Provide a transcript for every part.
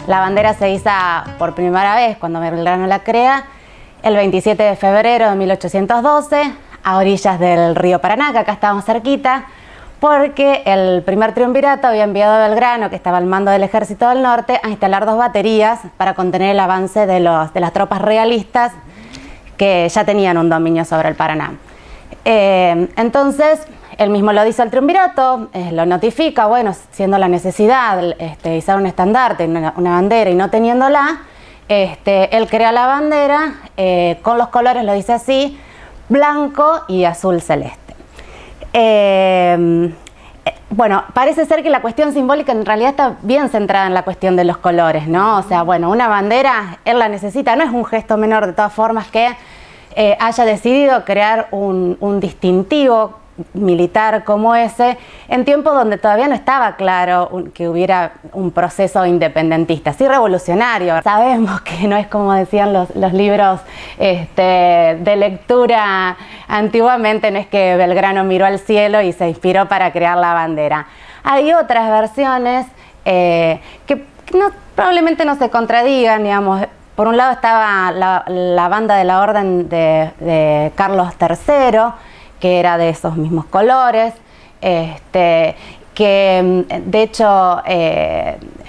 La bandera se iza por primera vez cuando Belgrano la crea el 27 de febrero de 1812 a orillas del río Paraná, que acá estábamos cerquita, porque el primer triunvirato había enviado a Belgrano, que estaba al mando del ejército del norte, a instalar 2 baterías para contener el avance de las tropas realistas que ya tenían un dominio sobre el Paraná. Entonces, él mismo lo dice al triunvirato, lo notifica, bueno, siendo la necesidad izar un estandarte, una bandera y no teniéndola, él crea la bandera con los colores, lo dice así, blanco y azul celeste. Bueno, parece ser que la cuestión simbólica en realidad está bien centrada en la cuestión de los colores, ¿no? O sea, bueno, una bandera, él la necesita, no es un gesto menor de todas formas que haya decidido crear un distintivo militar como ese, en tiempos donde todavía no estaba claro que hubiera un proceso independentista, sí revolucionario. Sabemos que no es como decían los libros de lectura antiguamente, no es que Belgrano miró al cielo y se inspiró para crear la bandera. Hay otras versiones que probablemente no se contradigan, digamos. Por un lado estaba la banda de la Orden de Carlos III, que era de esos mismos colores, que de hecho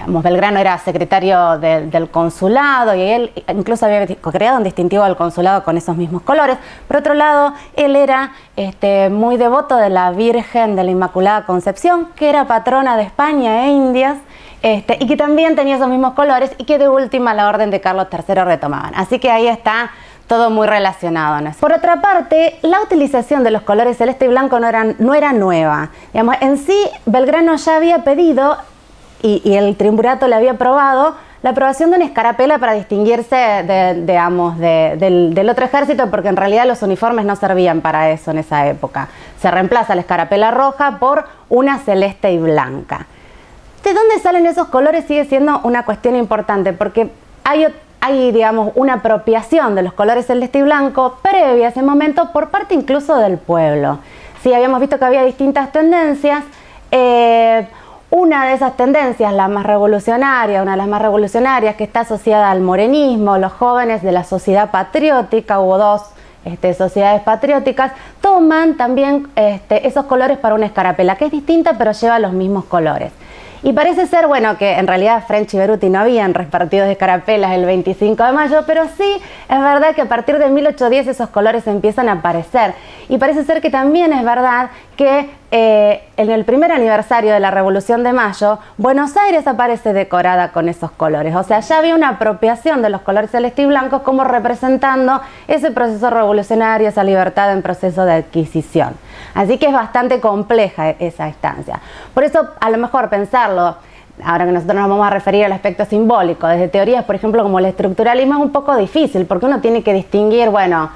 Belgrano era secretario del consulado y él incluso había creado un distintivo del consulado con esos mismos colores. Por otro lado, él era muy devoto de la Virgen de la Inmaculada Concepción, que era patrona de España e Indias, y que también tenía esos mismos colores y que de última la Orden de Carlos III retomaban. Así que ahí está todo muy relacionado, ¿no? Por otra parte, la utilización de los colores celeste y blanco no era nueva. Digamos, en sí, Belgrano ya había pedido, y el triunvirato le había aprobado, la aprobación de una escarapela para distinguirse del otro ejército, porque en realidad los uniformes no servían para eso en esa época. Se reemplaza la escarapela roja por una celeste y blanca. ¿De dónde salen esos colores? Sigue siendo una cuestión importante, porque hay, digamos, una apropiación de los colores celeste y blanco previa a ese momento por parte incluso del pueblo. Sí, habíamos visto que había distintas tendencias. Una de esas tendencias, una de las más revolucionarias, que está asociada al morenismo, los jóvenes de la Sociedad Patriótica, hubo 2 sociedades patrióticas, toman también esos colores para una escarapela, que es distinta pero lleva los mismos colores. Y parece ser, bueno, que en realidad French y Beruti no habían repartido escarapelas el 25 de mayo, pero sí es verdad que a partir de 1810 esos colores empiezan a aparecer. Y parece ser que también es verdad que en el primer aniversario de la Revolución de Mayo, Buenos Aires aparece decorada con esos colores. O sea, ya había una apropiación de los colores celeste y blancos como representando ese proceso revolucionario, esa libertad en proceso de adquisición. Así que es bastante compleja esa instancia. Por eso, a lo mejor pensarlo, ahora que nosotros nos vamos a referir al aspecto simbólico, desde teorías, por ejemplo, como el estructuralismo, es un poco difícil, porque uno tiene que distinguir, bueno,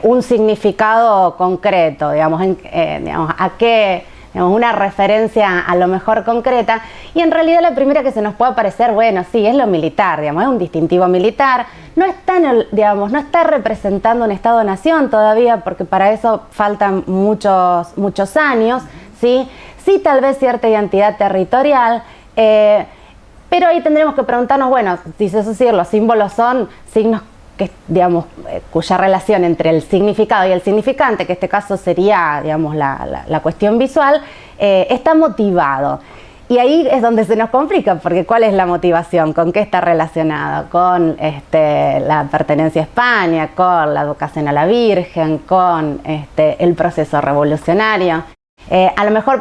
un significado concreto, digamos, a qué, digamos, una referencia a lo mejor concreta, y en realidad la primera que se nos puede parecer, bueno, sí, es lo militar, digamos, es un distintivo militar, no está representando un Estado-nación todavía, porque para eso faltan muchos años, ¿sí? Sí, tal vez cierta identidad territorial, pero ahí tendremos que preguntarnos, bueno, dice eso sí, los símbolos son signos que, digamos, cuya relación entre el significado y el significante, que en este caso sería, digamos, la cuestión visual, está motivado. Y ahí es donde se nos complica, porque ¿cuál es la motivación? ¿Con qué está relacionado? Con la pertenencia a España, con la vocación a la Virgen, con el proceso revolucionario. A lo mejor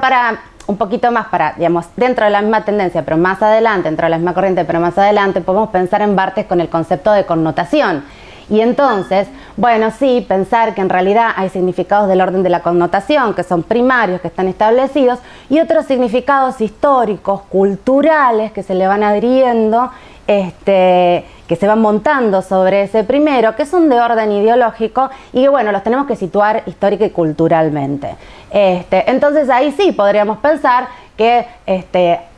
un poquito más digamos, dentro de la misma tendencia, pero más adelante, dentro de la misma corriente, pero más adelante, podemos pensar en Barthes con el concepto de connotación. Y entonces, bueno, sí, pensar que en realidad hay significados del orden de la connotación, que son primarios, que están establecidos, y otros significados históricos, culturales, que se le van adhiriendo, que se van montando sobre ese primero, que son de orden ideológico y que, bueno, los tenemos que situar histórica y culturalmente. Entonces ahí sí podríamos pensar que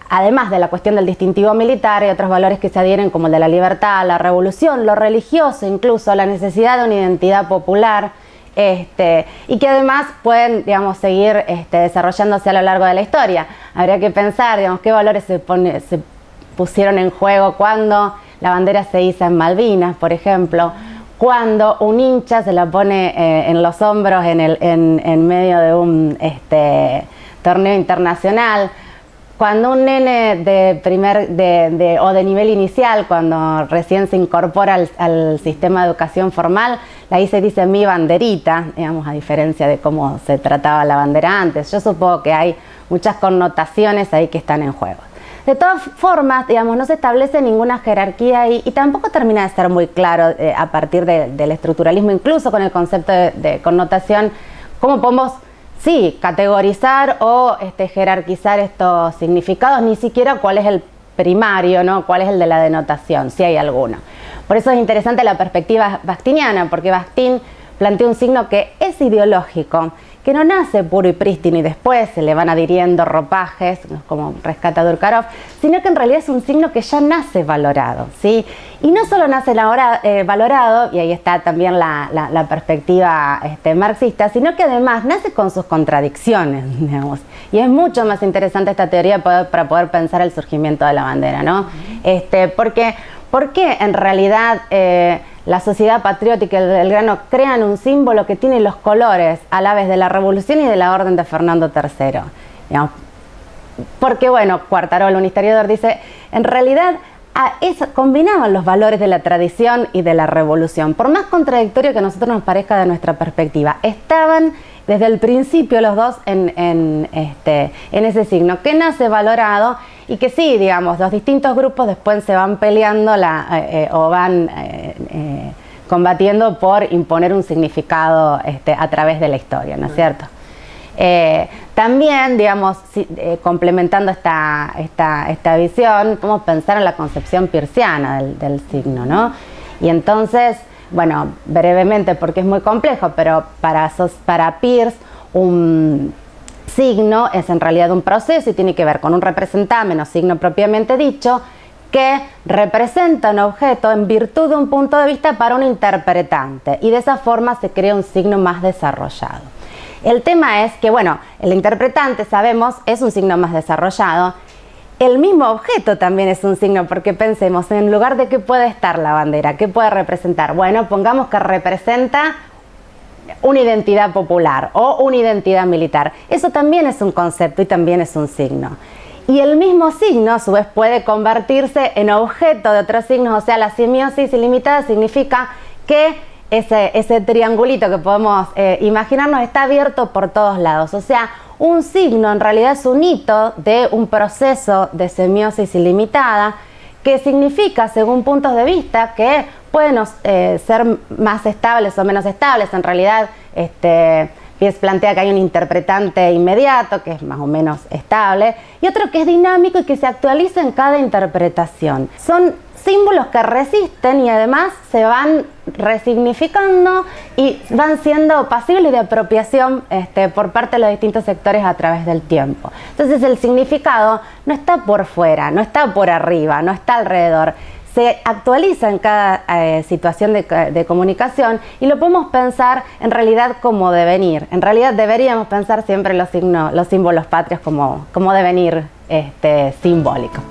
además de la cuestión del distintivo militar, hay otros valores que se adhieren como el de la libertad, la revolución, lo religioso, incluso la necesidad de una identidad popular, y que además pueden, digamos, seguir desarrollándose a lo largo de la historia. Habría que pensar, digamos, qué valores pusieron en juego cuando la bandera se iza en Malvinas, por ejemplo, cuando un hincha se la pone en los hombros en medio de un torneo internacional, cuando un nene o de nivel inicial, cuando recién se incorpora al sistema de educación formal, ahí se dice mi banderita, digamos, a diferencia de cómo se trataba la bandera antes. Yo supongo que hay muchas connotaciones ahí que están en juego. De todas formas, digamos, no se establece ninguna jerarquía y tampoco termina de ser muy claro a partir del estructuralismo, incluso con el concepto de connotación, cómo podemos, sí, categorizar o jerarquizar estos significados, ni siquiera cuál es el primario, ¿no? Cuál es el de la denotación, si hay alguno. Por eso es interesante la perspectiva bakhtiniana, porque Bakhtin plantea un signo que es ideológico, que no nace puro y prístino y después se le van adhiriendo ropajes, como rescata Durkharov, sino que en realidad es un signo que ya nace valorado, ¿sí? Y no solo nace valorado, y ahí está también la perspectiva marxista, sino que además nace con sus contradicciones, digamos. Y es mucho más interesante esta teoría para poder pensar el surgimiento de la bandera, ¿no? Porque en realidad la sociedad patriótica y el Belgrano crean un símbolo que tiene los colores a la vez de la revolución y de la orden de Fernando III. Digamos, porque, bueno, Quartarolo, un historiador, dice, en realidad combinaban los valores de la tradición y de la revolución. Por más contradictorio que a nosotros nos parezca de nuestra perspectiva, estaban desde el principio los dos en ese signo, que nace valorado y que sí, digamos, los distintos grupos después se van peleando o van combatiendo por imponer un significado a través de la historia, ¿no es cierto? También, digamos, complementando esta visión, podemos pensar en la concepción peirciana del signo, ¿no? Y entonces, bueno, brevemente, porque es muy complejo, pero para Peirce un signo es en realidad un proceso y tiene que ver con un representamen o signo propiamente dicho que representa un objeto en virtud de un punto de vista para un interpretante, y de esa forma se crea un signo más desarrollado. El tema es que, bueno, el interpretante, sabemos, es un signo más desarrollado. El mismo objeto también es un signo, porque pensemos, en lugar de qué puede estar la bandera, qué puede representar. Bueno, pongamos que representa una identidad popular o una identidad militar. Eso también es un concepto y también es un signo. Y el mismo signo, a su vez, puede convertirse en objeto de otros signos, o sea, la semiosis ilimitada significa que ese triangulito que podemos imaginarnos está abierto por todos lados. O sea, un signo en realidad es un hito de un proceso de semiosis ilimitada que significa, según puntos de vista, que pueden ser más estables o menos estables. En realidad, Peirce plantea que hay un interpretante inmediato, que es más o menos estable, y otro que es dinámico y que se actualiza en cada interpretación. Son símbolos que resisten y además se van resignificando y van siendo pasibles de apropiación por parte de los distintos sectores a través del tiempo. Entonces el significado no está por fuera, no está por arriba, no está alrededor. Se actualiza en cada situación de comunicación y lo podemos pensar en realidad como devenir. En realidad deberíamos pensar siempre los símbolos patrios como devenir simbólico.